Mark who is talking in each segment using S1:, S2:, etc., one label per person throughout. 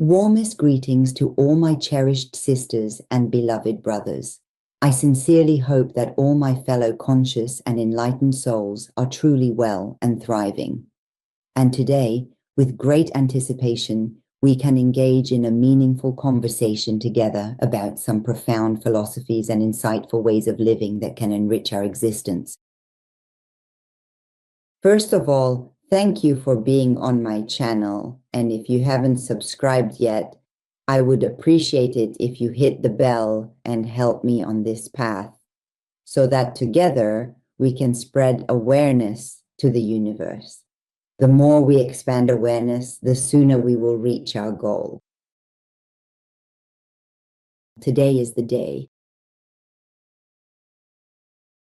S1: Warmest greetings to all my cherished sisters and beloved brothers. I sincerely hope that all my fellow conscious and enlightened souls are truly well and thriving. And today, with great anticipation, we can engage in a meaningful conversation together about some profound philosophies and insightful ways of living that can enrich our existence. First of all, thank you for being on my channel. And if you haven't subscribed yet, I would appreciate it if you hit the bell and help me on this path so that together we can spread awareness to the universe. The more we expand awareness, the sooner we will reach our goal. Today is the day.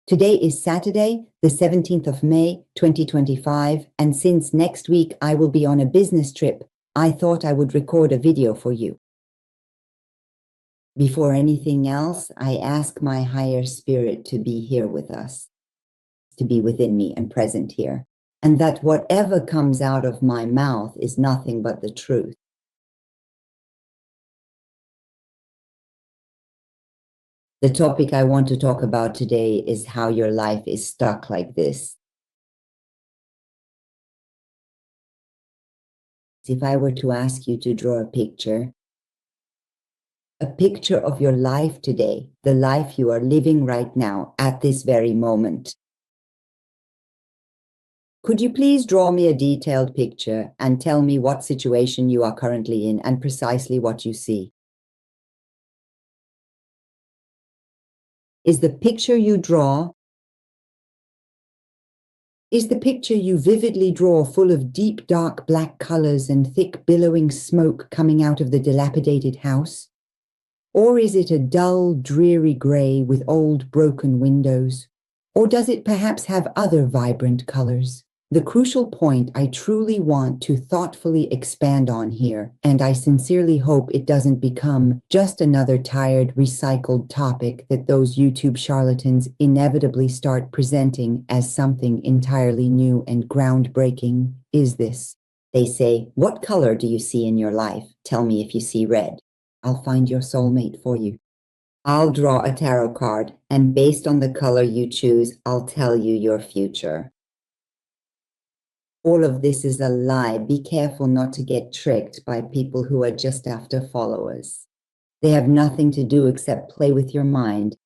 S1: Today is Saturday, the 17th of May, 2025, and since next week I will be on a business trip, I thought I would record a video for you. Before anything else, I ask my higher spirit to be here with us, to be within me and present here, and that whatever comes out of my mouth is nothing but the truth. The topic I want to talk about today is how your life is stuck like this. If I were to ask you to draw a picture of your life today, the life you are living right now at this very moment. Could you please draw me a detailed picture and tell me what situation you are currently in and precisely what you see? Is the picture you vividly draw full of deep, dark black colors and thick, billowing smoke coming out of the dilapidated house? Or is it a dull, dreary gray with old, broken windows? Or does it perhaps have other vibrant colors? The crucial point I truly want to thoughtfully expand on here, and I sincerely hope it doesn't become just another tired, recycled topic that those YouTube charlatans inevitably start presenting as something entirely new and groundbreaking, is this. They say, "What color do you see in your life? Tell me if you see red. I'll find your soulmate for you. I'll draw a tarot card, and based on the color you choose, I'll tell you your future." All of this is a lie. Be careful not to get tricked by people who are just after followers. They have nothing to do except play with your mind.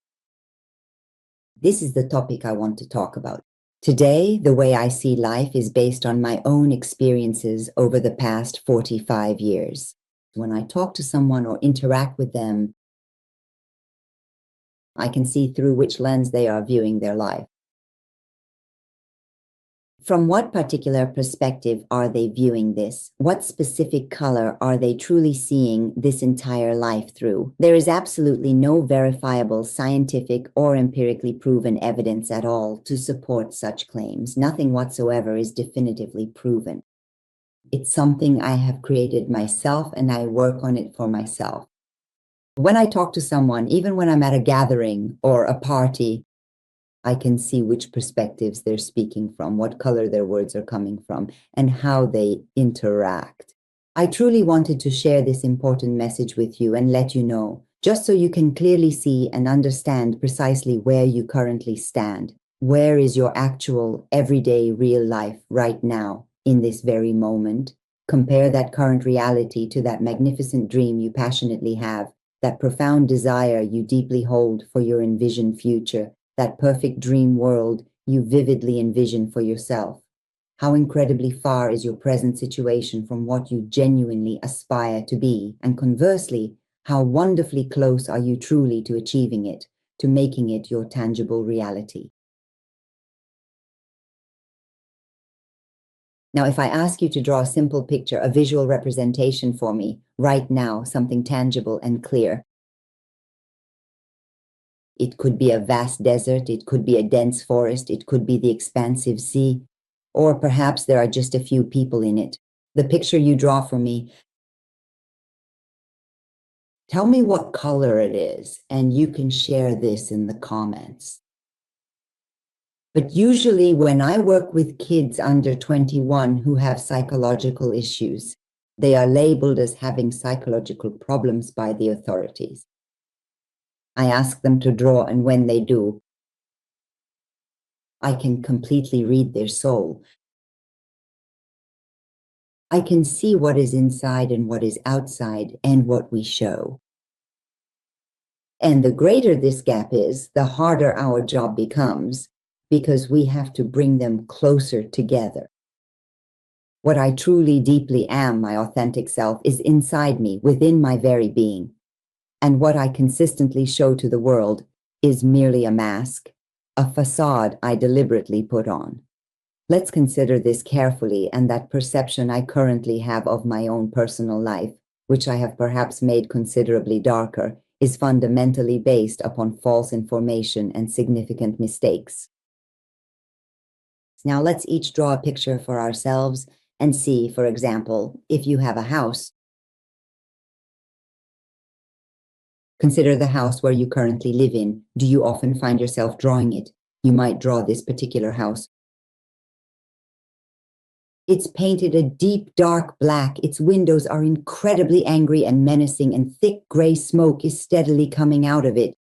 S1: This is the topic I want to talk about. Today, the way I see life is based on my own experiences over the past 45 years. When I talk to someone or interact with them, I can see through which lens they are viewing their life. From what particular perspective are they viewing this? What specific color are they truly seeing this entire life through? There is absolutely no verifiable scientific or empirically proven evidence at all to support such claims. Nothing whatsoever is definitively proven. It's something I have created myself, and I work on it for myself. When I talk to someone, even when I'm at a gathering or a party, I can see which perspectives they're speaking from, what color their words are coming from, and how they interact. I truly wanted to share this important message with you and let you know, just so you can clearly see and understand precisely where you currently stand. Where is your actual, everyday, real life right now, in this very moment? Compare that current reality to that magnificent dream you passionately have, that profound desire you deeply hold for your envisioned future, that perfect dream world you vividly envision for yourself. How incredibly far is your present situation from what you genuinely aspire to be? And conversely, how wonderfully close are you truly to achieving it, to making it your tangible reality? Now, if I ask you to draw a simple picture, a visual representation for me, right now, something tangible and clear. It could be a vast desert, it could be a dense forest, it could be the expansive sea, or perhaps there are just a few people in it. The picture you draw for me, tell me what color it is, and you can share this in the comments. But usually when I work with kids under 21 who have psychological issues, They are labeled as having psychological problems by the authorities. I ask them to draw, and when they do, I can completely read their soul. I can see what is inside and what is outside and what we show. And the greater this gap is, the harder our job becomes, because we have to bring them closer together. What I truly deeply am, my authentic self, is inside me, within my very being. And what I consistently show to the world is merely a mask, a facade I deliberately put on. Let's consider this carefully, and that perception I currently have of my own personal life, which I have perhaps made considerably darker, is fundamentally based upon false information and significant mistakes. Now let's each draw a picture for ourselves and see, for example, if you have a house. Consider the house where you currently live in. Do you often find yourself drawing it? You might draw this particular house. It's painted a deep, dark black. Its windows are incredibly angry and menacing, and thick gray smoke is steadily coming out of it.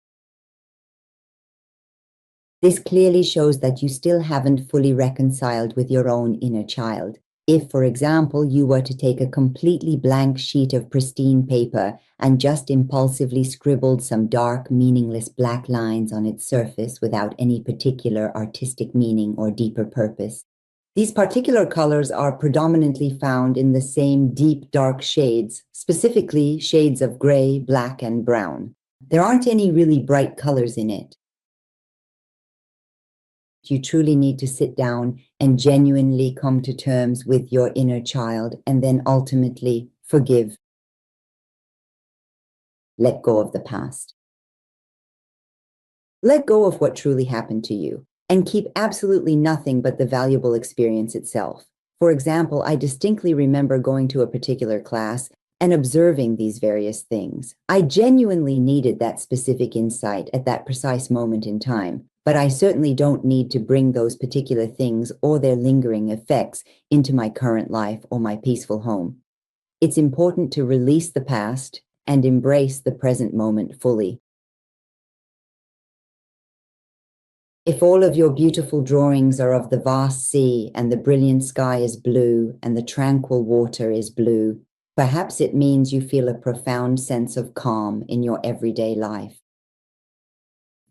S1: This clearly shows that you still haven't fully reconciled with your own inner child. If, for example, you were to take a completely blank sheet of pristine paper and just impulsively scribbled some dark, meaningless black lines on its surface without any particular artistic meaning or deeper purpose, these particular colors are predominantly found in the same deep, dark shades, specifically shades of gray, black, and brown. There aren't any really bright colors in it. You truly need to sit down and genuinely come to terms with your inner child, and then ultimately forgive. Let go of the past. Let go of what truly happened to you, and keep absolutely nothing but the valuable experience itself. For example, I distinctly remember going to a particular class and observing these various things. I genuinely needed that specific insight at that precise moment in time, but I certainly don't need to bring those particular things or their lingering effects into my current life or my peaceful home. It's important to release the past and embrace the present moment fully. If all of your beautiful drawings are of the vast sea and the brilliant sky is blue and the tranquil water is blue, perhaps it means you feel a profound sense of calm in your everyday life.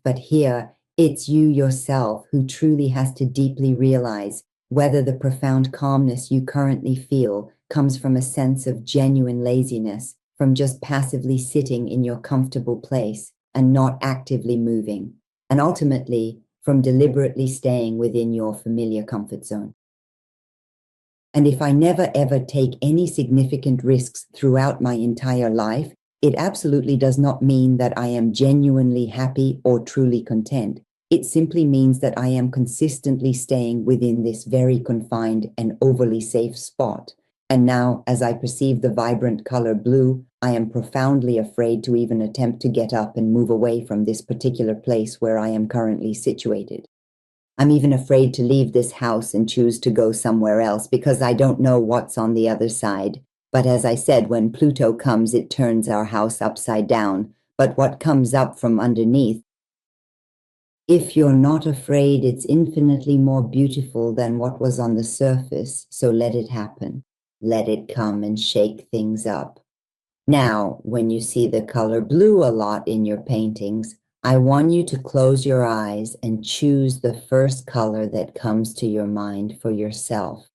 S1: But here, it's you yourself who truly has to deeply realize whether the profound calmness you currently feel comes from a sense of genuine laziness, from just passively sitting in your comfortable place and not actively moving, and ultimately, from deliberately staying within your familiar comfort zone. And if I never ever take any significant risks throughout my entire life, it absolutely does not mean that I am genuinely happy or truly content. It simply means that I am consistently staying within this very confined and overly safe spot. And now, as I perceive the vibrant color blue, I am profoundly afraid to even attempt to get up and move away from this particular place where I am currently situated. I'm even afraid to leave this house and choose to go somewhere else because I don't know what's on the other side. But as I said, when Pluto comes, it turns our house upside down. But what comes up from underneath? If you're not afraid, it's infinitely more beautiful than what was on the surface, so let it happen. Let it come and shake things up. Now, when you see the color blue a lot in your paintings, I want you to close your eyes and choose the first color that comes to your mind for yourself.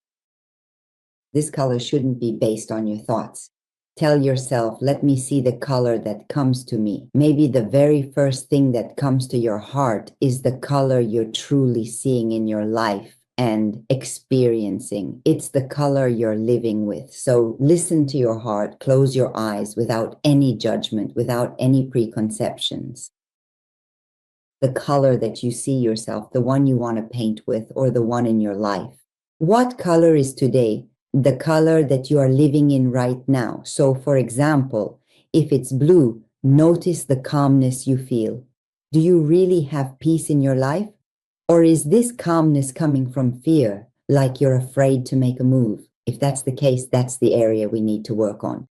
S1: This color shouldn't be based on your thoughts. Tell yourself, let me see the color that comes to me. Maybe the very first thing that comes to your heart is the color you're truly seeing in your life and experiencing. It's the color you're living with. So listen to your heart, close your eyes without any judgment, without any preconceptions. The color that you see yourself, the one you want to paint with, or the one in your life. What color is today? The color that you are living in right now. So, for example, if it's blue, notice the calmness you feel. Do you really have peace in your life? Or is this calmness coming from fear, like you're afraid to make a move? If that's the case, that's the area we need to work on.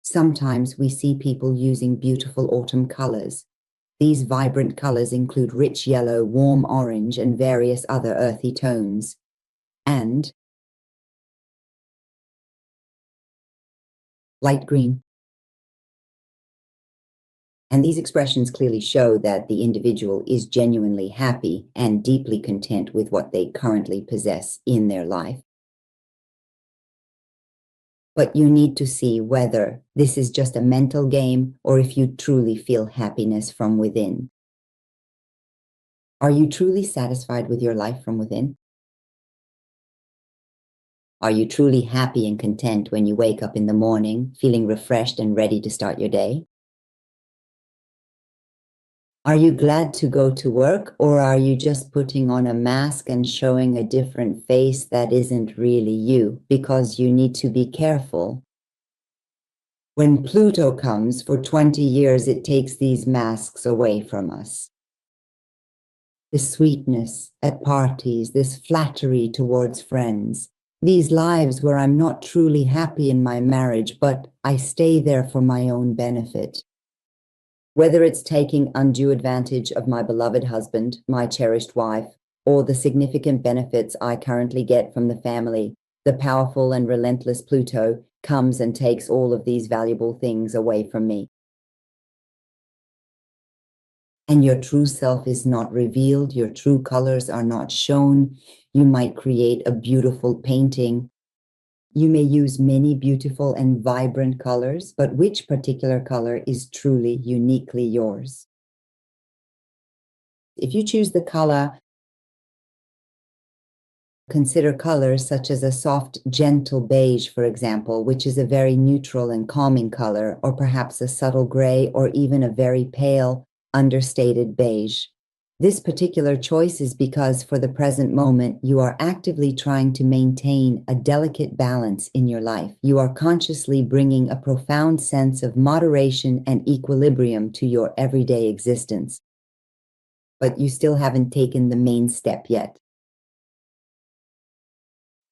S1: Sometimes we see people using beautiful autumn colors. These vibrant colors include rich yellow, warm orange, and various other earthy tones. And light green. And these expressions clearly show that the individual is genuinely happy and deeply content with what they currently possess in their life. But you need to see whether this is just a mental game or if you truly feel happiness from within. Are you truly satisfied with your life from within? Are you truly happy and content when you wake up in the morning, feeling refreshed and ready to start your day? Are you glad to go to work, or are you just putting on a mask and showing a different face that isn't really you? Because you need to be careful. When Pluto comes for 20 years, it takes these masks away from us. This sweetness at parties, this flattery towards friends, these lives where I'm not truly happy in my marriage, but I stay there for my own benefit. Whether it's taking undue advantage of my beloved husband, my cherished wife, or the significant benefits I currently get from the family, the powerful and relentless Pluto comes and takes all of these valuable things away from me. And your true self is not revealed, your true colors are not shown. You might create a beautiful painting. You may use many beautiful and vibrant colors, but which particular color is truly uniquely yours? If you choose the color, consider colors such as a soft, gentle beige, for example, which is a very neutral and calming color, or perhaps a subtle gray, or even a very pale, understated beige. This particular choice is because for the present moment, you are actively trying to maintain a delicate balance in your life. You are consciously bringing a profound sense of moderation and equilibrium to your everyday existence. But you still haven't taken the main step yet.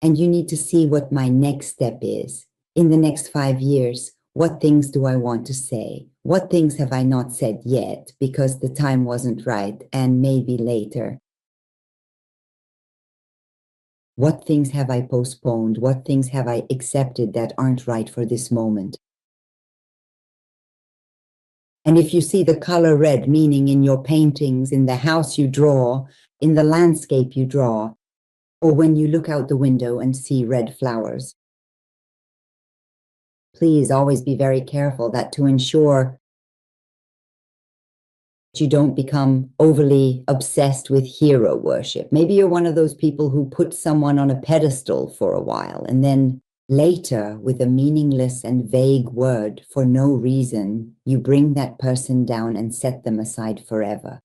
S1: And you need to see what my next step is. In the next 5 years, what things do I want to say? What things have I not said yet because the time wasn't right, and maybe later? What things have I postponed? What things have I accepted that aren't right for this moment? And if you see the color red, meaning in your paintings, in the house you draw, in the landscape you draw, or when you look out the window and see red flowers, please always be very careful that to ensure you don't become overly obsessed with hero worship. Maybe you're one of those people who put someone on a pedestal for a while and then later, with a meaningless and vague word for no reason, you bring that person down and set them aside forever.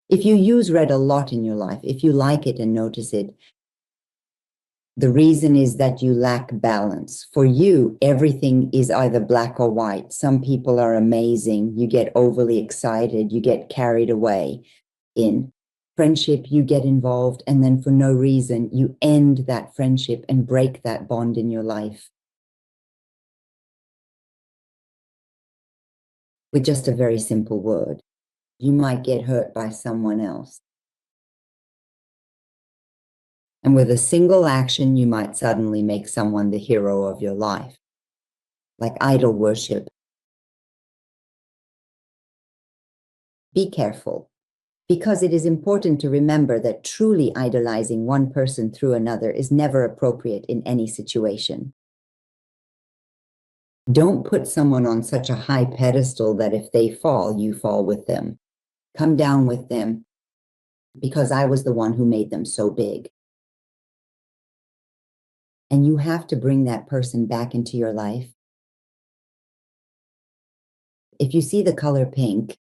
S1: If you use red a lot in your life, if you like it and notice it, the reason is that you lack balance. For you, everything is either black or white. Some people are amazing. You get overly excited. You get carried away. In friendship, you get involved, and then for no reason, you end that friendship and break that bond in your life with just a very simple word. You might get hurt by someone else. And with a single action, you might suddenly make someone the hero of your life, like idol worship. Be careful, because it is important to remember that truly idolizing one person through another is never appropriate in any situation. Don't put someone on such a high pedestal that if they fall, you fall with them. Come down with them because I was the one who made them so big. And you have to bring that person back into your life. If you see the color pink,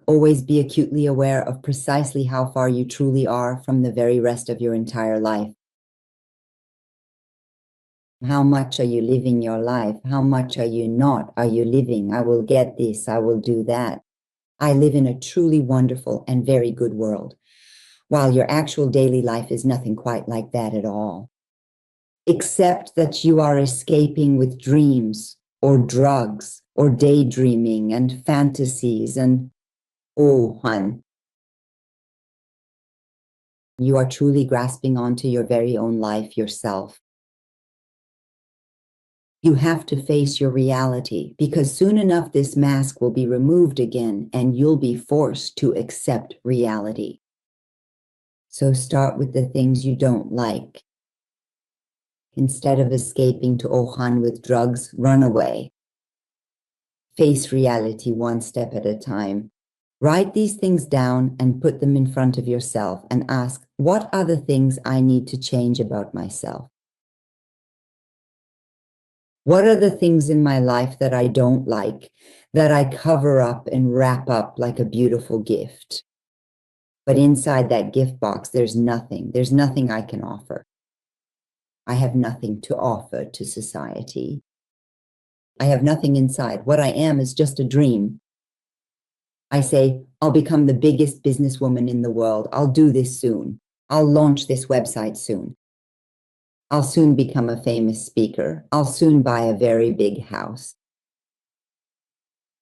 S1: always be acutely aware of precisely how far you truly are from the very rest of your entire life. How much are you living your life? How much are you not? Are you living? I will get this. I will do that. I live in a truly wonderful and very good world. while your actual daily life is nothing quite like that at all. Except that you are escaping with dreams or drugs or daydreaming and fantasies and, oh, hun, you are truly grasping onto your very own life yourself. You have to face your reality because soon enough this mask will be removed again and you'll be forced to accept reality. So start with the things you don't like. Instead of escaping to Ohan with drugs, run away. Face reality one step at a time. Write these things down and put them in front of yourself and ask, what are the things I need to change about myself? What are the things in my life that I don't like, that I cover up and wrap up like a beautiful gift? But inside that gift box, there's nothing. There's nothing I can offer. I have nothing to offer to society. I have nothing inside. What I am is just a dream. I say, I'll become the biggest businesswoman in the world. I'll do this soon. I'll launch this website soon. I'll soon become a famous speaker. I'll soon buy a very big house.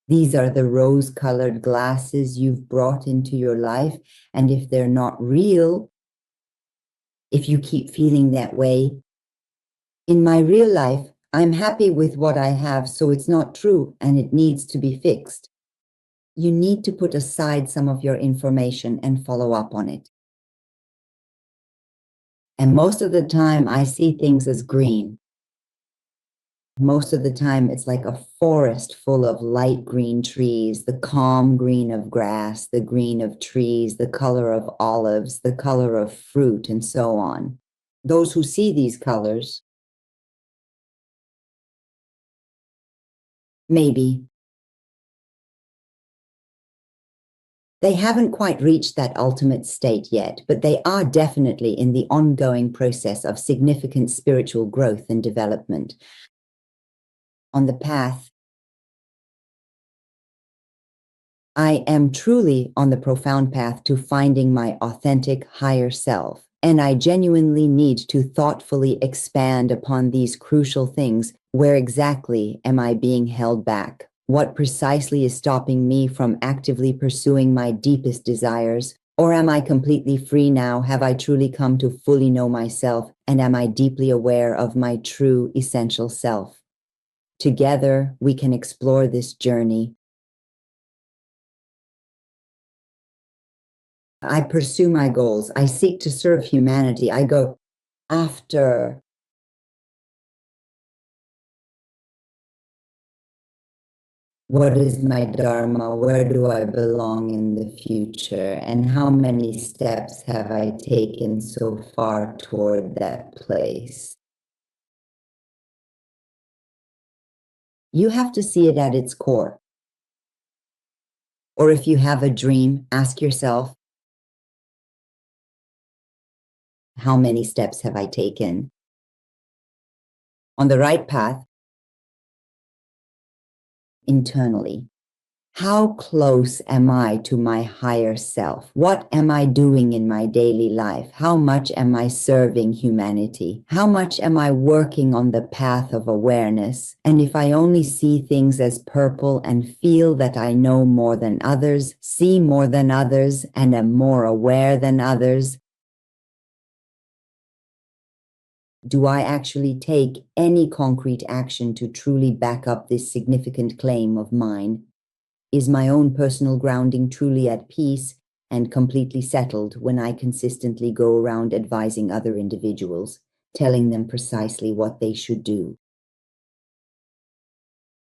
S1: These are the rose-colored glasses you've brought into your life. And if they're not real, if you keep feeling that way, in my real life, I'm happy with what I have, so it's not true and it needs to be fixed. You need to put aside some of your information and follow up on it. And most of the time, I see things as green. Most of the time, it's like a forest full of light green trees, the calm green of grass, the green of trees, the color of olives, the color of fruit, and so on. Those who see these colors, maybe they haven't quite reached that ultimate state yet, but they are definitely in the ongoing process of significant spiritual growth and development. On the path, I am truly on the profound path to finding my authentic higher self, and I genuinely need to thoughtfully expand upon these crucial things. Where exactly am I being held back? What precisely is stopping me from actively pursuing my deepest desires? Or am I completely free now? Have I truly come to fully know myself? And am I deeply aware of my true essential self? Together, we can explore this journey. I pursue my goals. I seek to serve humanity. I go after. What is my dharma? Where do I belong in the future? And how many steps have I taken so far toward that place? You have to see it at its core. Or if you have a dream, ask yourself, how many steps have I taken? On the right path, internally. How close am I to my higher self? What am I doing in my daily life? How much am I serving humanity? How much am I working on the path of awareness? And if I only see things as purple and feel that I know more than others, see more than others, and am more aware than others, do I actually take any concrete action to truly back up this significant claim of mine? Is my own personal grounding truly at peace and completely settled when I consistently go around advising other individuals, telling them precisely what they should do?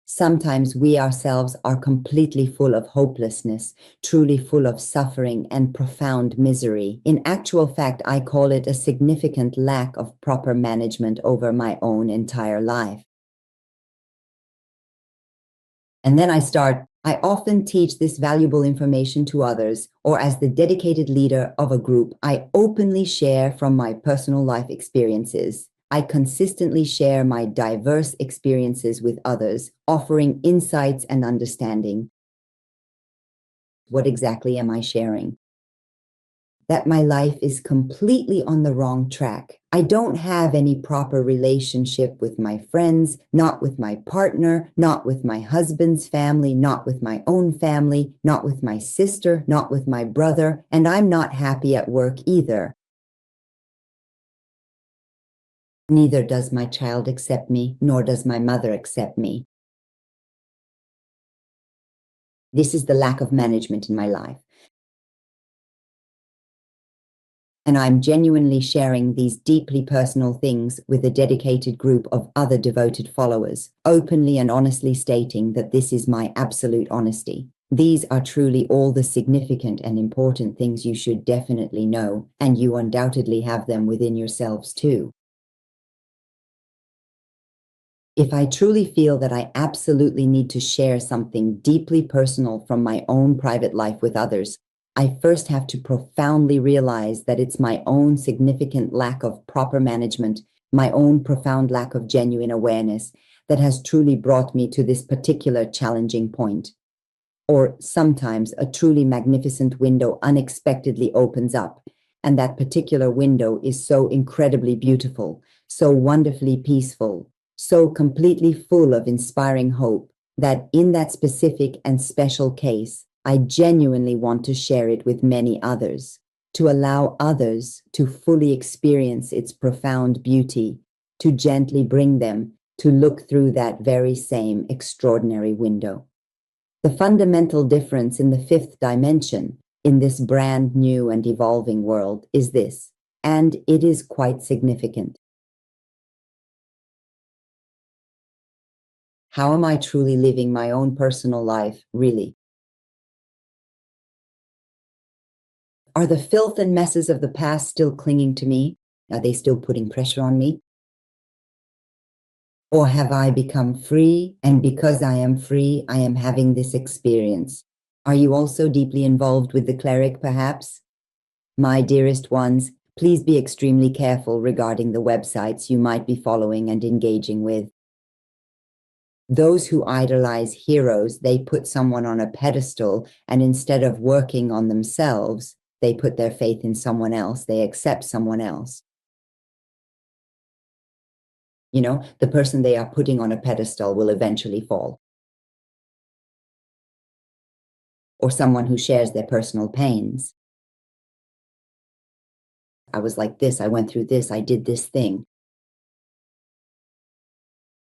S1: Sometimes we ourselves are completely full of hopelessness, truly full of suffering and profound misery. In actual fact, I call it a significant lack of proper management over my own entire life. And then I often teach this valuable information to others, or as the dedicated leader of a group, I openly share from my personal life experiences. I consistently share my diverse experiences with others, offering insights and understanding. What exactly am I sharing? that my life is completely on the wrong track. I don't have any proper relationship with my friends, not with my partner, not with my husband's family, not with my own family, not with my sister, not with my brother, and I'm not happy at work either. Neither does my child accept me, nor does my mother accept me. This is the lack of management in my life. And I'm genuinely sharing these deeply personal things with a dedicated group of other devoted followers, openly and honestly stating that this is my absolute honesty. These are truly all the significant and important things you should definitely know, and you undoubtedly have them within yourselves too. If I truly feel that I absolutely need to share something deeply personal from my own private life with others, I first have to profoundly realize that it's my own significant lack of proper management, my own profound lack of genuine awareness that has truly brought me to this particular challenging point. Or sometimes a truly magnificent window unexpectedly opens up, and that particular window is so incredibly beautiful, so wonderfully peaceful, so completely full of inspiring hope that in that specific and special case, I genuinely want to share it with many others, to allow others to fully experience its profound beauty, to gently bring them to look through that very same extraordinary window. The fundamental difference in the fifth dimension in this brand new and evolving world is this, and it is quite significant. How am I truly living my own personal life, really? Are the filth and messes of the past still clinging to me? Are they still putting pressure on me? Or have I become free? And because I am free, I am having this experience. Are you also deeply involved with the cleric, perhaps? My dearest ones, please be extremely careful regarding the websites you might be following and engaging with. Those who idolize heroes, they put someone on a pedestal, and instead of working on themselves, they put their faith in someone else. They accept someone else. You know, the person they are putting on a pedestal will eventually fall. Or someone who shares their personal pains. I was like this, I went through this, I did this thing.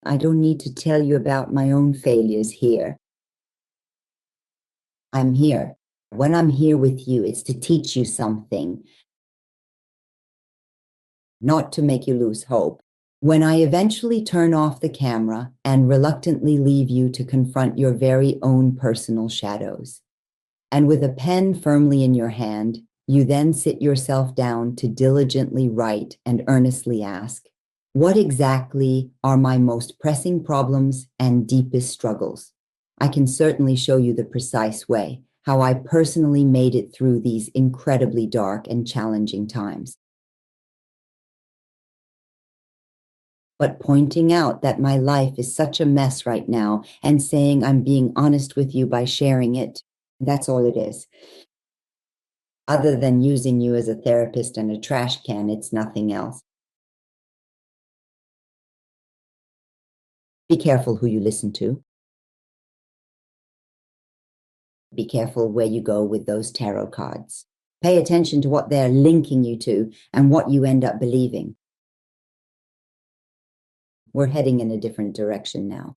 S1: I don't need to tell you about my own failures here. I'm here. When I'm here with you, it's to teach you something, not to make you lose hope. When I eventually turn off the camera and reluctantly leave you to confront your very own personal shadows, and with a pen firmly in your hand, you then sit yourself down to diligently write and earnestly ask, what exactly are my most pressing problems and deepest struggles? I can certainly show you the precise way, how I personally made it through these incredibly dark and challenging times. But pointing out that my life is such a mess right now and saying I'm being honest with you by sharing it, that's all it is. Other than using you as a therapist and a trash can, it's nothing else. Be careful who you listen to. Be careful where you go with those tarot cards. Pay attention to what they're linking you to and what you end up believing. We're heading in a different direction now.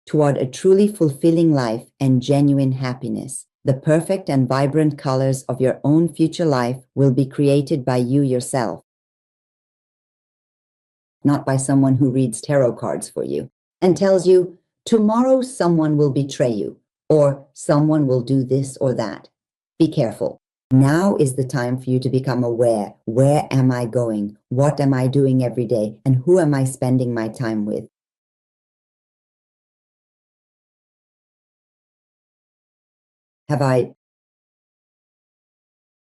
S1: Toward a truly fulfilling life and genuine happiness. The perfect and vibrant colors of your own future life will be created by you yourself, not by someone who reads tarot cards for you and tells you, tomorrow someone will betray you, or someone will do this or that. Be careful. Now is the time for you to become aware. Where am I going? What am I doing every day? And who am I spending my time with? Have I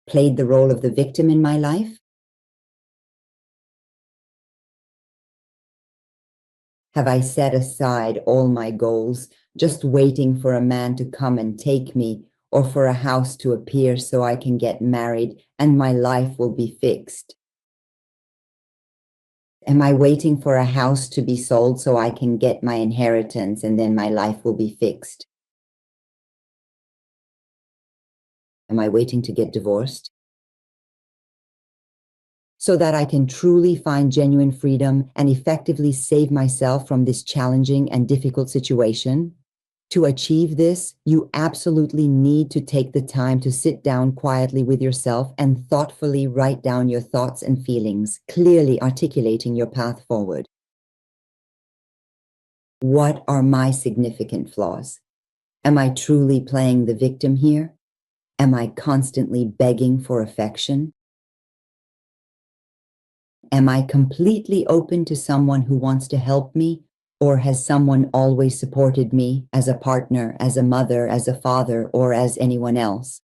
S1: played the role of the victim in my life? Have I set aside all my goals, just waiting for a man to come and take me, or for a house to appear so I can get married and my life will be fixed? Am I waiting for a house to be sold so I can get my inheritance and then my life will be fixed? Am I waiting to get divorced so that I can truly find genuine freedom and effectively save myself from this challenging and difficult situation? To achieve this, you absolutely need to take the time to sit down quietly with yourself and thoughtfully write down your thoughts and feelings, clearly articulating your path forward. What are my significant flaws? Am I truly playing the victim here? Am I constantly begging for affection? Am I completely open to someone who wants to help me? Or has someone always supported me as a partner, as a mother, as a father, or as anyone else?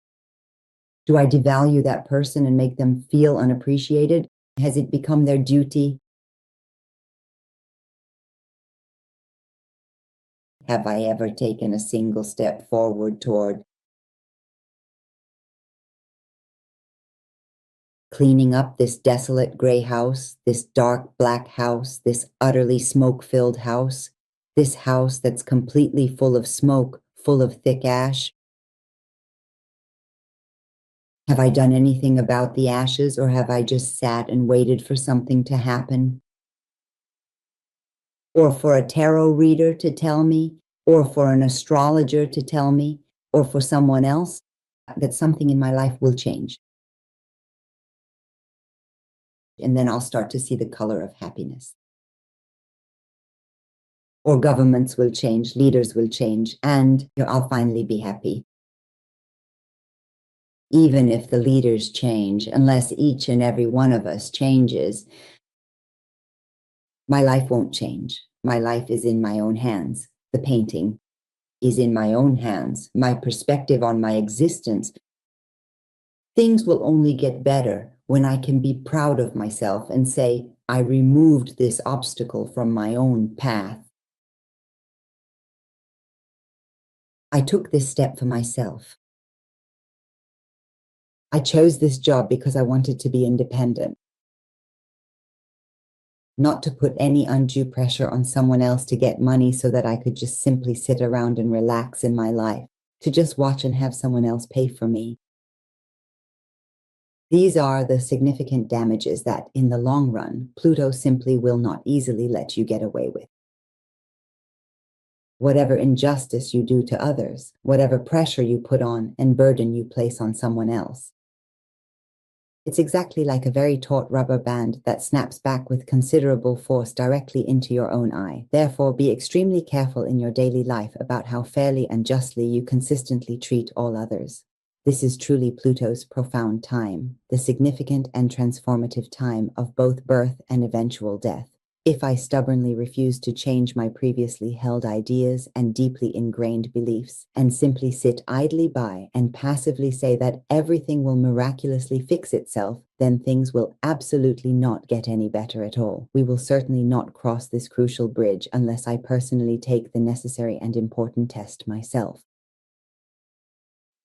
S1: Do I devalue that person and make them feel unappreciated? Has it become their duty? Have I ever taken a single step forward toward cleaning up this desolate gray house, this dark black house, this utterly smoke-filled house, this house that's completely full of smoke, full of thick ash? Have I done anything about the ashes, or have I just sat and waited for something to happen? Or for a tarot reader to tell me, or for an astrologer to tell me, or for someone else that something in my life will change? And then I'll start to see the color of happiness. Or governments will change, leaders will change, and I'll finally be happy. Even if the leaders change, unless each and every one of us changes, my life won't change. My life is in my own hands. The painting is in my own hands. My perspective on my existence. Things will only get better when I can be proud of myself and say, I removed this obstacle from my own path. I took this step for myself. I chose this job because I wanted to be independent, not to put any undue pressure on someone else to get money so that I could just simply sit around and relax in my life, to just watch and have someone else pay for me. These are the significant damages that, in the long run, Pluto simply will not easily let you get away with. Whatever injustice you do to others, whatever pressure you put on and burden you place on someone else. It's exactly like a very taut rubber band that snaps back with considerable force directly into your own eye. Therefore, be extremely careful in your daily life about how fairly and justly you consistently treat all others. This is truly Pluto's profound time, the significant and transformative time of both birth and eventual death. If I stubbornly refuse to change my previously held ideas and deeply ingrained beliefs, and simply sit idly by and passively say that everything will miraculously fix itself, then things will absolutely not get any better at all. We will certainly not cross this crucial bridge unless I personally take the necessary and important test myself.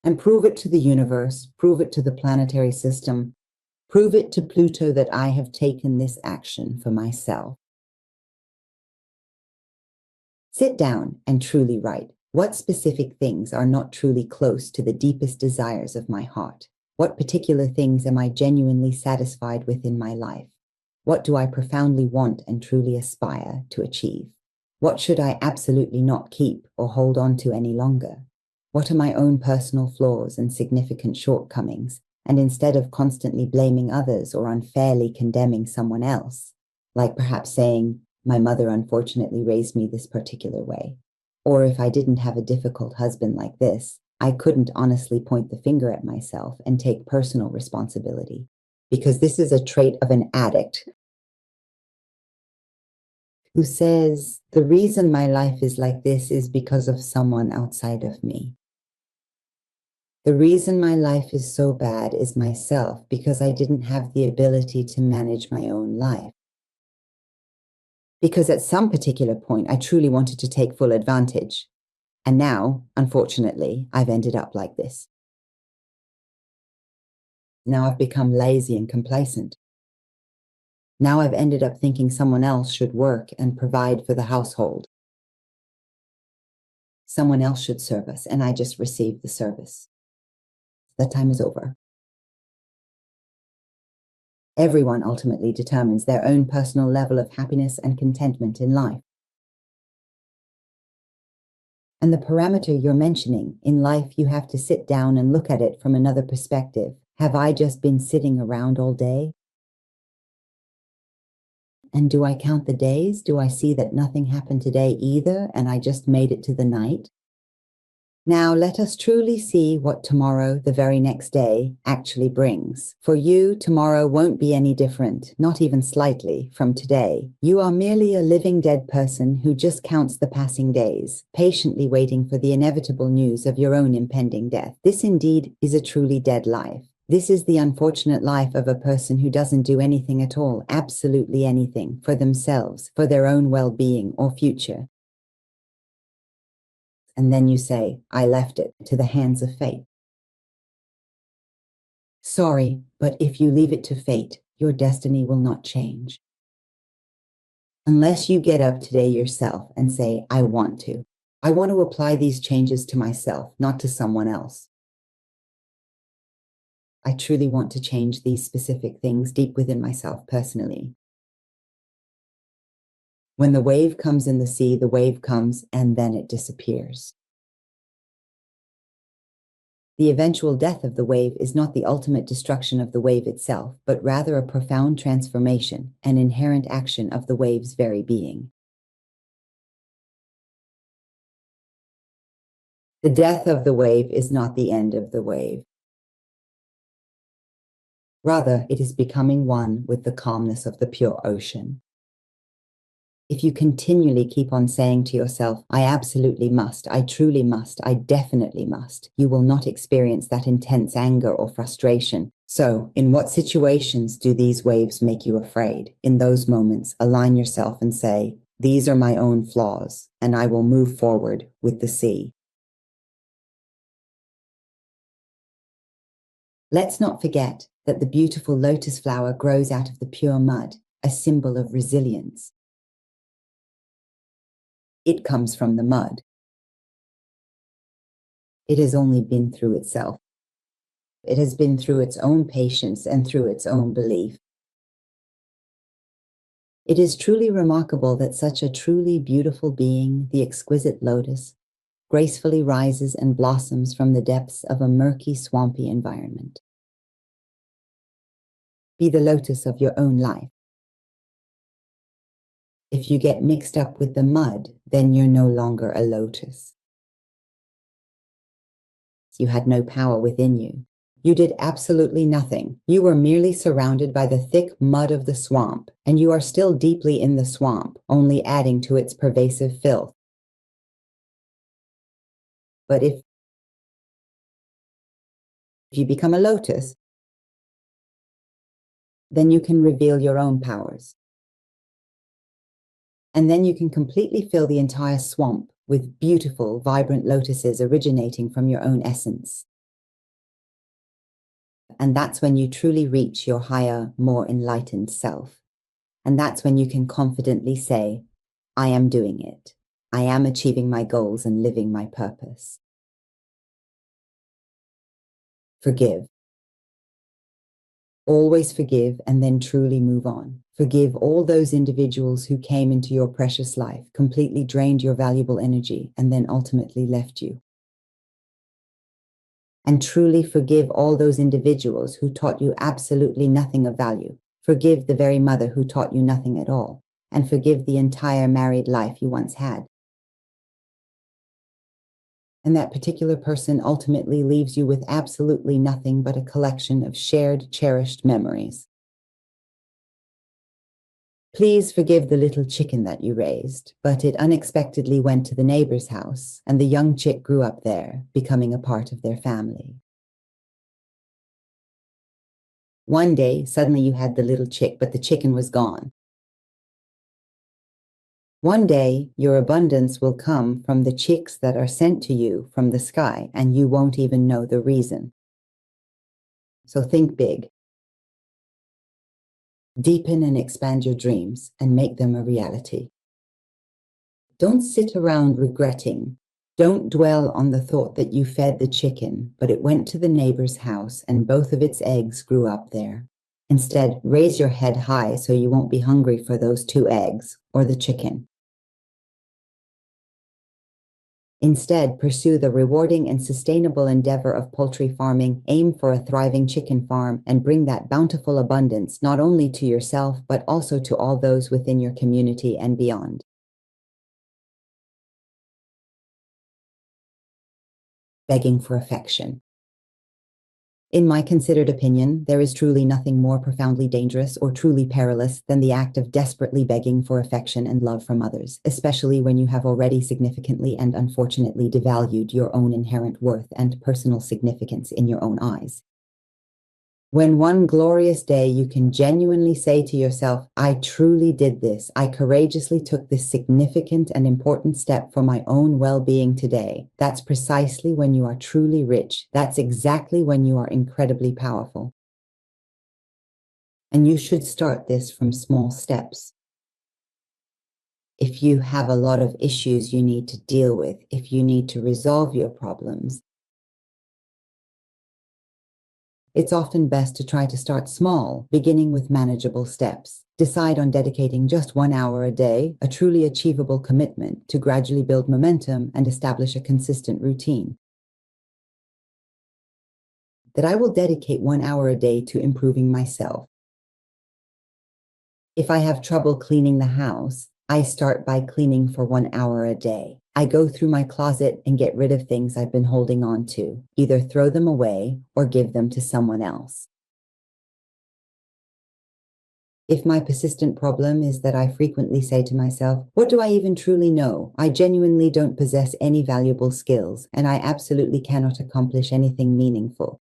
S1: And prove it to the universe, prove it to the planetary system, prove it to Pluto that I have taken this action for myself. Sit down and truly write. What specific things are not truly close to the deepest desires of my heart? What particular things am I genuinely satisfied with in my life? What do I profoundly want and truly aspire to achieve? What should I absolutely not keep or hold on to any longer? What are my own personal flaws and significant shortcomings? And instead of constantly blaming others or unfairly condemning someone else, like perhaps saying, my mother unfortunately raised me this particular way. Or if I didn't have a difficult husband like this, I couldn't honestly point the finger at myself and take personal responsibility. Because this is a trait of an addict who says, the reason my life is like this is because of someone outside of me. The reason my life is so bad is myself because I didn't have the ability to manage my own life. Because at some particular point, I truly wanted to take full advantage. And now, unfortunately, I've ended up like this. Now I've become lazy and complacent. Now I've ended up thinking someone else should work and provide for the household. Someone else should serve us, and I just received the service. That time is over. Everyone ultimately determines their own personal level of happiness and contentment in life. And the parameter you're mentioning, in life you have to sit down and look at it from another perspective. Have I just been sitting around all day? And do I count the days? Do I see that nothing happened today either, and I just made it to the night? Now let us truly see what tomorrow, the very next day, actually brings. For you, tomorrow won't be any different, not even slightly, from today. You are merely a living dead person who just counts the passing days, patiently waiting for the inevitable news of your own impending death. This indeed is a truly dead life. This is the unfortunate life of a person who doesn't do anything at all, absolutely anything, for themselves, for their own well-being or future. And then you say, I left it to the hands of fate. Sorry, but if you leave it to fate, your destiny will not change. Unless you get up today yourself and say, I want to. I want to apply these changes to myself, not to someone else. I truly want to change these specific things deep within myself personally. When the wave comes in the sea, the wave comes and then it disappears. The eventual death of the wave is not the ultimate destruction of the wave itself, but rather a profound transformation, an inherent action of the wave's very being. The death of the wave is not the end of the wave. Rather, it is becoming one with the calmness of the pure ocean. If you continually keep on saying to yourself, I absolutely must, I truly must, I definitely must, you will not experience that intense anger or frustration. So, in what situations do these waves make you afraid? In those moments, align yourself and say, these are my own flaws, and I will move forward with the sea. Let's not forget that the beautiful lotus flower grows out of the pure mud, a symbol of resilience. It comes from the mud. It has only been through itself. It has been through its own patience and through its own belief. It is truly remarkable that such a truly beautiful being, the exquisite lotus, gracefully rises and blossoms from the depths of a murky, swampy environment. Be the lotus of your own life. If you get mixed up with the mud, then you're no longer a lotus. You had no power within you. You did absolutely nothing. You were merely surrounded by the thick mud of the swamp, and you are still deeply in the swamp, only adding to its pervasive filth. But if you become a lotus, then you can reveal your own powers. And then you can completely fill the entire swamp with beautiful, vibrant lotuses originating from your own essence. And that's when you truly reach your higher, more enlightened self. And that's when you can confidently say, I am doing it. I am achieving my goals and living my purpose. Forgive. Always forgive and then truly move on. Forgive all those individuals who came into your precious life, completely drained your valuable energy, and then ultimately left you. And truly forgive all those individuals who taught you absolutely nothing of value. Forgive the very mother who taught you nothing at all. And forgive the entire married life you once had. And that particular person ultimately leaves you with absolutely nothing but a collection of shared, cherished memories. Please forgive the little chicken that you raised, but it unexpectedly went to the neighbor's house, and the young chick grew up there, becoming a part of their family. One day, suddenly you had the little chick, but the chicken was gone. One day, your abundance will come from the chicks that are sent to you from the sky, and you won't even know the reason. So think big. Deepen and expand your dreams and make them a reality. Don't sit around regretting. Don't dwell on the thought that you fed the chicken, but it went to the neighbor's house and both of its eggs grew up there. Instead, raise your head high so you won't be hungry for those 2 eggs or the chicken. Instead, pursue the rewarding and sustainable endeavor of poultry farming, aim for a thriving chicken farm, and bring that bountiful abundance not only to yourself, but also to all those within your community and beyond. Begging for affection. In my considered opinion, there is truly nothing more profoundly dangerous or truly perilous than the act of desperately begging for affection and love from others, especially when you have already significantly and unfortunately devalued your own inherent worth and personal significance in your own eyes. When one glorious day you can genuinely say to yourself, I truly did this. I courageously took this significant and important step for my own well-being today. That's precisely when you are truly rich. That's exactly when you are incredibly powerful. And you should start this from small steps. If you have a lot of issues you need to deal with, if you need to resolve your problems, it's often best to try to start small, beginning with manageable steps. Decide on dedicating just 1 hour a day, a truly achievable commitment to gradually build momentum and establish a consistent routine. That I will dedicate 1 hour a day to improving myself. If I have trouble cleaning the house, I start by cleaning for 1 hour a day. I go through my closet and get rid of things I've been holding on to, either throw them away or give them to someone else. If my persistent problem is that I frequently say to myself, what do I even truly know? I genuinely don't possess any valuable skills, and I absolutely cannot accomplish anything meaningful.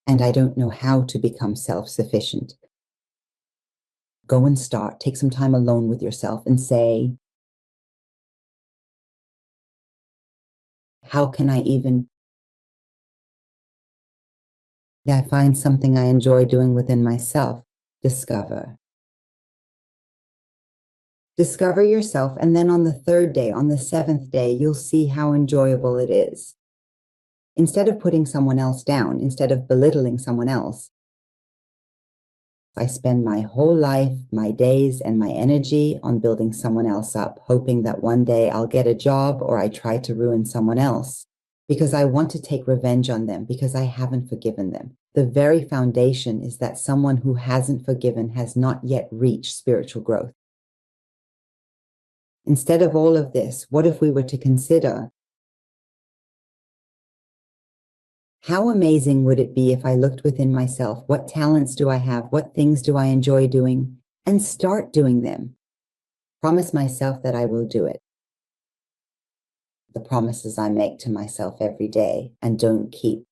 S1: And I don't know how to become self-sufficient. Go and start. Take some time alone with yourself and say, how can I even find something I enjoy doing within myself? Discover. Discover yourself, and then on the 3rd day, on the 7th day, you'll see how enjoyable it is. Instead of putting someone else down, instead of belittling someone else, I spend my whole life, my days, and my energy on building someone else up, hoping that one day I'll get a job or I try to ruin someone else because I want to take revenge on them because I haven't forgiven them. The very foundation is that someone who hasn't forgiven has not yet reached spiritual growth. Instead of all of this, what if we were to consider, how amazing would it be if I looked within myself? What talents do I have? What things do I enjoy doing? And start doing them. Promise myself that I will do it. The promises I make to myself every day and don't keep.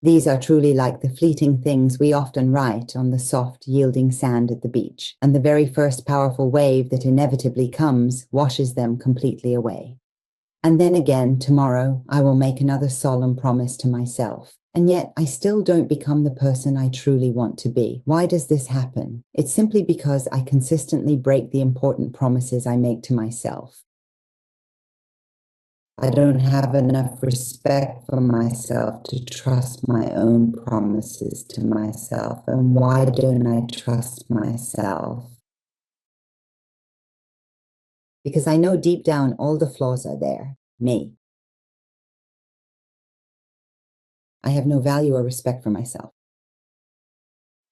S1: These are truly like the fleeting things we often write on the soft, yielding sand at the beach, and the very first powerful wave that inevitably comes washes them completely away. And then again, tomorrow, I will make another solemn promise to myself. And yet, I still don't become the person I truly want to be. Why does this happen? It's simply because I consistently break the important promises I make to myself. I don't have enough respect for myself to trust my own promises to myself. And why don't I trust myself? Because I know deep down all the flaws are there, me. I have no value or respect for myself.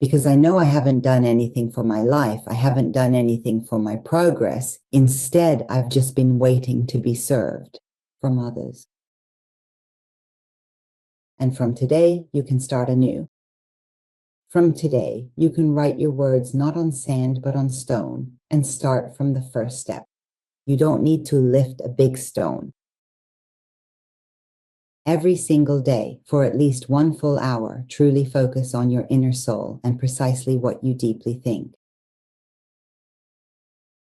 S1: Because I know I haven't done anything for my life. I haven't done anything for my progress. Instead, I've just been waiting to be served from others. And from today, you can start anew. From today, you can write your words not on sand, but on stone, and start from the first step. You don't need to lift a big stone. Every single day, for at least 1 full hour, truly focus on your inner soul and precisely what you deeply think.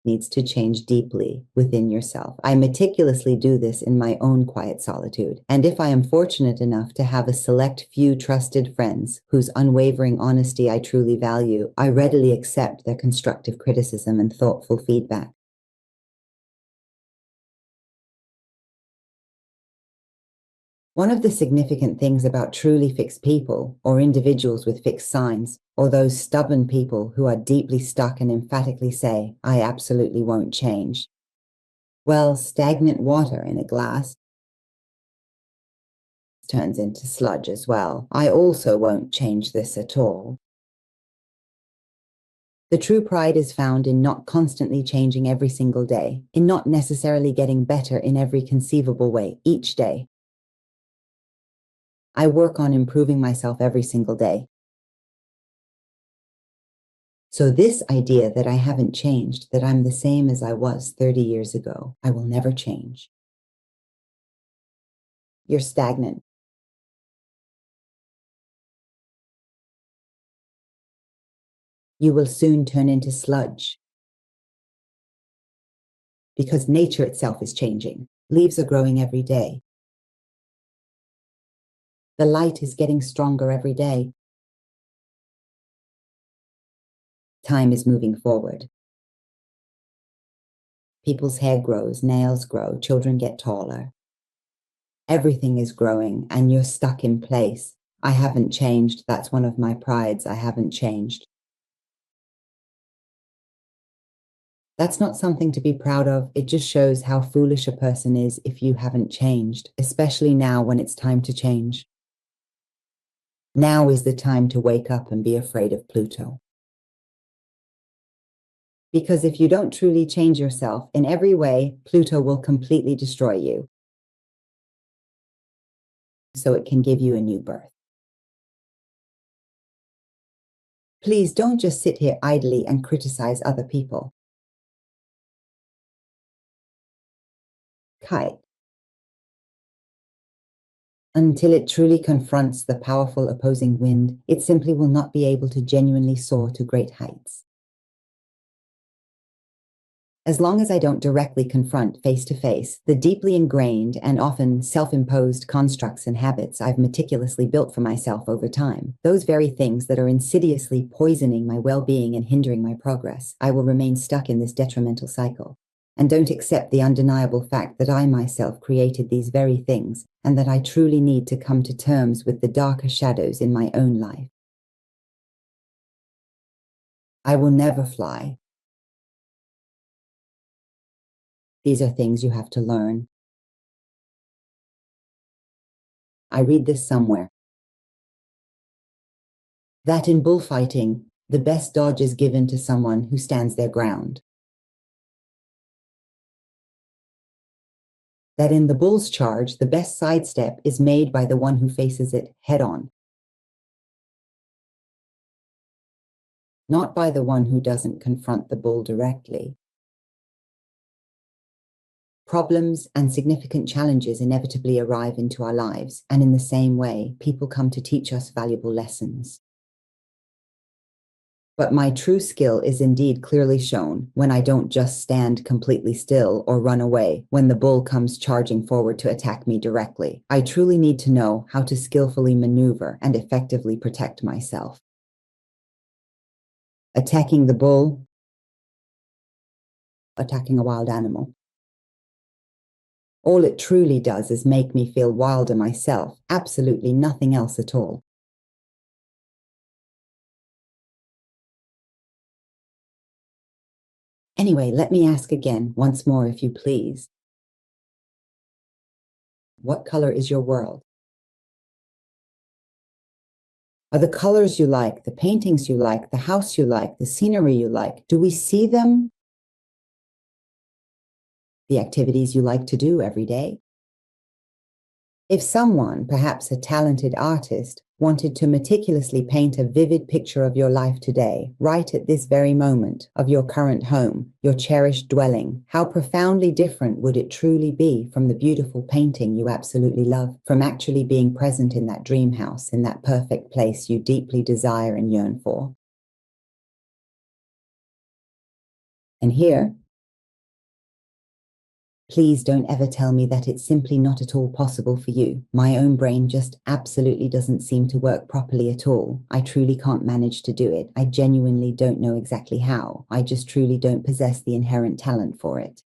S1: needs to change deeply within yourself. I meticulously do this in my own quiet solitude. And if I am fortunate enough to have a select few trusted friends whose unwavering honesty I truly value, I readily accept their constructive criticism and thoughtful feedback. One of the significant things about truly fixed people, or individuals with fixed signs, or those stubborn people who are deeply stuck and emphatically say, I absolutely won't change. Well, stagnant water in a glass turns into sludge as well. I also won't change this at all. The true pride is found in not constantly changing every single day, in not necessarily getting better in every conceivable way each day. I work on improving myself every single day. So this idea that I haven't changed, that I'm the same as I was 30 years ago, I will never change. You're stagnant. You will soon turn into sludge. Because nature itself is changing. Leaves are growing every day. The light is getting stronger every day. Time is moving forward. People's hair grows, nails grow, children get taller. Everything is growing and you're stuck in place. I haven't changed. That's one of my prides. I haven't changed. That's not something to be proud of. It just shows how foolish a person is if you haven't changed, especially now when it's time to change. Now is the time to wake up and be afraid of Pluto. Because if you don't truly change yourself in every way, Pluto will completely destroy you. So it can give you a new birth. Please don't just sit here idly and criticize other people. Kite. Until it truly confronts the powerful opposing wind, it simply will not be able to genuinely soar to great heights. As long as I don't directly confront face to face the deeply ingrained and often self-imposed constructs and habits I've meticulously built for myself over time, those very things that are insidiously poisoning my well-being and hindering my progress, I will remain stuck in this detrimental cycle. And don't accept the undeniable fact that I myself created these very things, and that I truly need to come to terms with the darker shadows in my own life. I will never fly. These are things you have to learn. I read this somewhere. That in bullfighting, the best dodge is given to someone who stands their ground. That in the bull's charge, the best sidestep is made by the one who faces it head on, not by the one who doesn't confront the bull directly. Problems and significant challenges inevitably arrive into our lives, and in the same way, people come to teach us valuable lessons. But my true skill is indeed clearly shown when I don't just stand completely still or run away when the bull comes charging forward to attack me directly. I truly need to know how to skillfully maneuver and effectively protect myself. Attacking the bull, attacking a wild animal. All it truly does is make me feel wilder myself, absolutely nothing else at all. Anyway, let me ask again, once more, if you please. What color is your world? Are the colors you like, the paintings you like, the house you like, the scenery you like, do we see them? The activities you like to do every day? If someone, perhaps a talented artist, wanted to meticulously paint a vivid picture of your life today, right at this very moment, of your current home, your cherished dwelling, how profoundly different would it truly be from the beautiful painting you absolutely love, from actually being present in that dream house, in that perfect place you deeply desire and yearn for? And here, Please don't ever tell me that it's simply not at all possible for you. My own brain just absolutely doesn't seem to work properly at all. I truly can't manage to do it. I genuinely don't know exactly how. I just truly don't possess the inherent talent for it.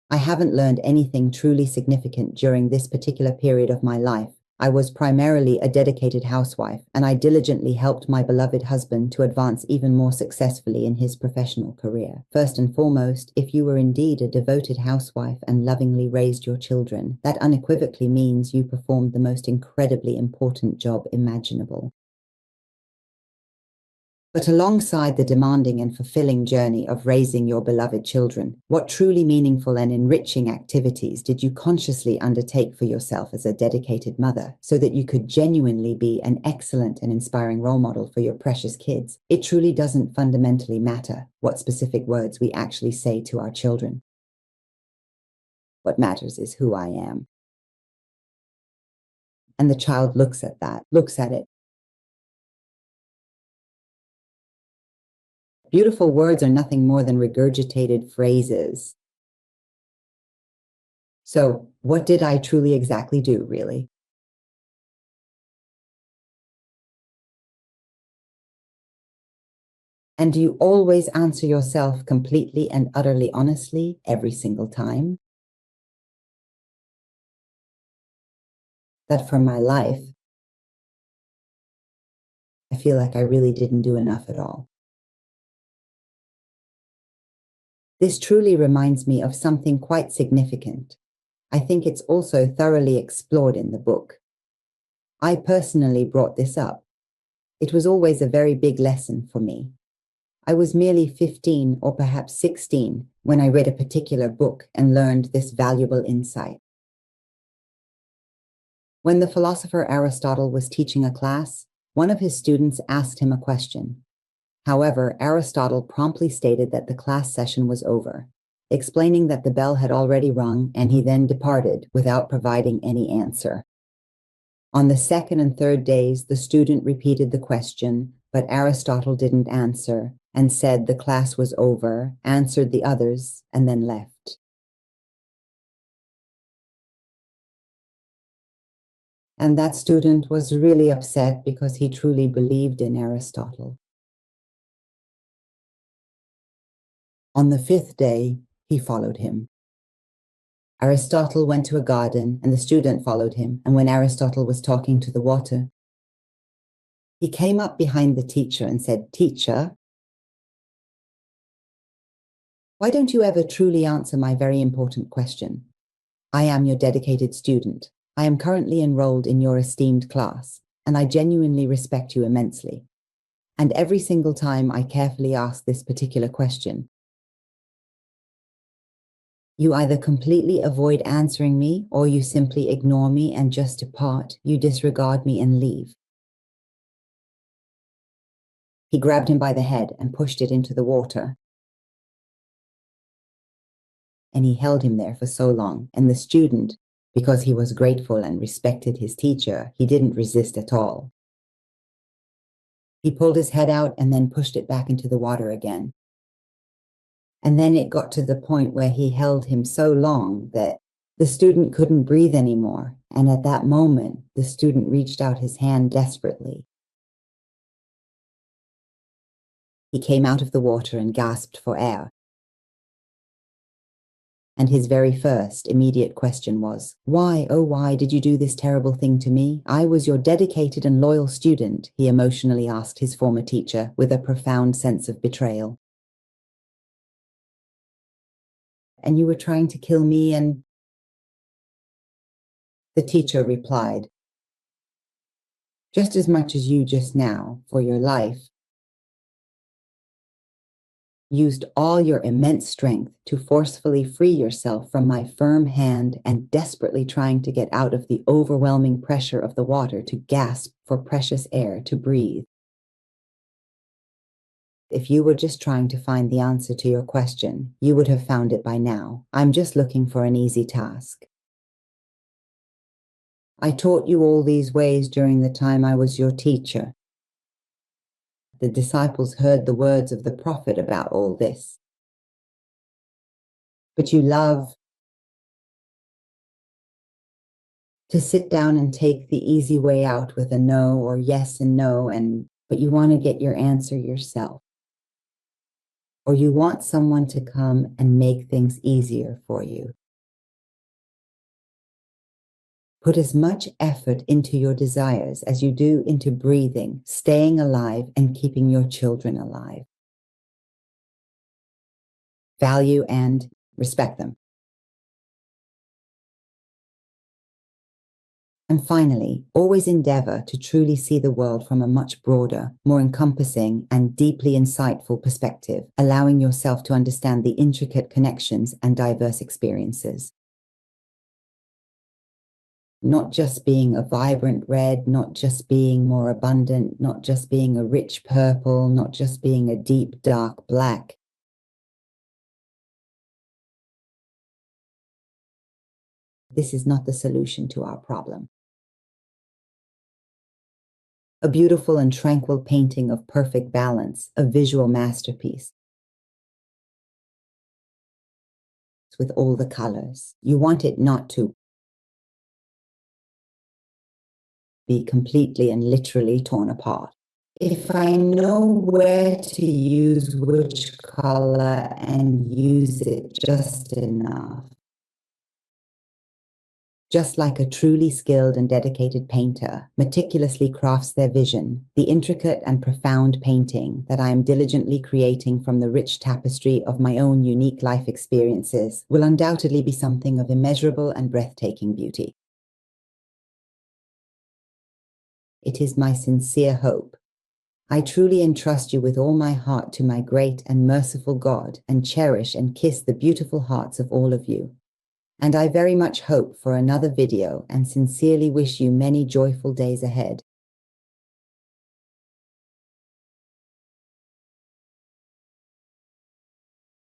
S1: I haven't learned anything truly significant during this particular period of my life. I was primarily a dedicated housewife, and I diligently helped my beloved husband to advance even more successfully in his professional career. First and foremost, if you were indeed a devoted housewife and lovingly raised your children, that unequivocally means you performed the most incredibly important job imaginable. But alongside the demanding and fulfilling journey of raising your beloved children, what truly meaningful and enriching activities did you consciously undertake for yourself as a dedicated mother so that you could genuinely be an excellent and inspiring role model for your precious kids? It truly doesn't fundamentally matter what specific words we actually say to our children. What matters is who I am. And the child looks at it. Beautiful words are nothing more than regurgitated phrases. So, what did I truly exactly do, really? And do you always answer yourself completely and utterly honestly every single time? That for my life, I feel like I really didn't do enough at all. This truly reminds me of something quite significant. I think it's also thoroughly explored in the book. I personally brought this up. It was always a very big lesson for me. I was merely 15 or perhaps 16 when I read a particular book and learned this valuable insight. When the philosopher Aristotle was teaching a class, one of his students asked him a question. However, Aristotle promptly stated that the class session was over, explaining that the bell had already rung, and he then departed without providing any answer. On the second and third days, the student repeated the question, but Aristotle didn't answer and said the class was over, answered the others, and then left. And that student was really upset because he truly believed in Aristotle. On the fifth day, he followed him. Aristotle went to a garden, and the student followed him. And when Aristotle was talking to the water, he came up behind the teacher and said, "Teacher, why don't you ever truly answer my very important question? I am your dedicated student. I am currently enrolled in your esteemed class, and I genuinely respect you immensely. And every single time I carefully ask this particular question, you either completely avoid answering me, or you simply ignore me and just depart. You disregard me and leave." He grabbed him by the head and pushed it into the water. And he held him there for so long. And the student, because he was grateful and respected his teacher, he didn't resist at all. He pulled his head out and then pushed it back into the water again. And then it got to the point where he held him so long that the student couldn't breathe anymore. And at that moment, the student reached out his hand desperately. He came out of the water and gasped for air. And his very first immediate question was, "Why, oh why did you do this terrible thing to me? I was your dedicated and loyal student," he emotionally asked his former teacher with a profound sense of betrayal. "And you were trying to kill me and—" The teacher replied, "Just as much as you just now, for your life, used all your immense strength to forcefully free yourself from my firm hand and desperately trying to get out of the overwhelming pressure of the water to gasp for precious air to breathe. If you were just trying to find the answer to your question, you would have found it by now. I'm just looking for an easy task. I taught you all these ways during the time I was your teacher. The disciples heard the words of the prophet about all this. But you love to sit down and take the easy way out with a no or yes and no, but you want to get your answer yourself. Or you want someone to come and make things easier for you. Put as much effort into your desires as you do into breathing, staying alive, and keeping your children alive. Value and respect them. And finally, always endeavor to truly see the world from a much broader, more encompassing, and deeply insightful perspective, allowing yourself to understand the intricate connections and diverse experiences. Not just being a vibrant red, not just being more abundant, not just being a rich purple, not just being a deep dark black. This is not the solution to our problem. A beautiful and tranquil painting of perfect balance, a visual masterpiece with all the colors. You want it not to be completely and literally torn apart. If I know where to use which color and use it just enough, just like a truly skilled and dedicated painter meticulously crafts their vision, the intricate and profound painting that I am diligently creating from the rich tapestry of my own unique life experiences will undoubtedly be something of immeasurable and breathtaking beauty. It is my sincere hope. I truly entrust you with all my heart to my great and merciful God, and cherish and kiss the beautiful hearts of all of you. And I very much hope for another video and sincerely wish you many joyful days ahead.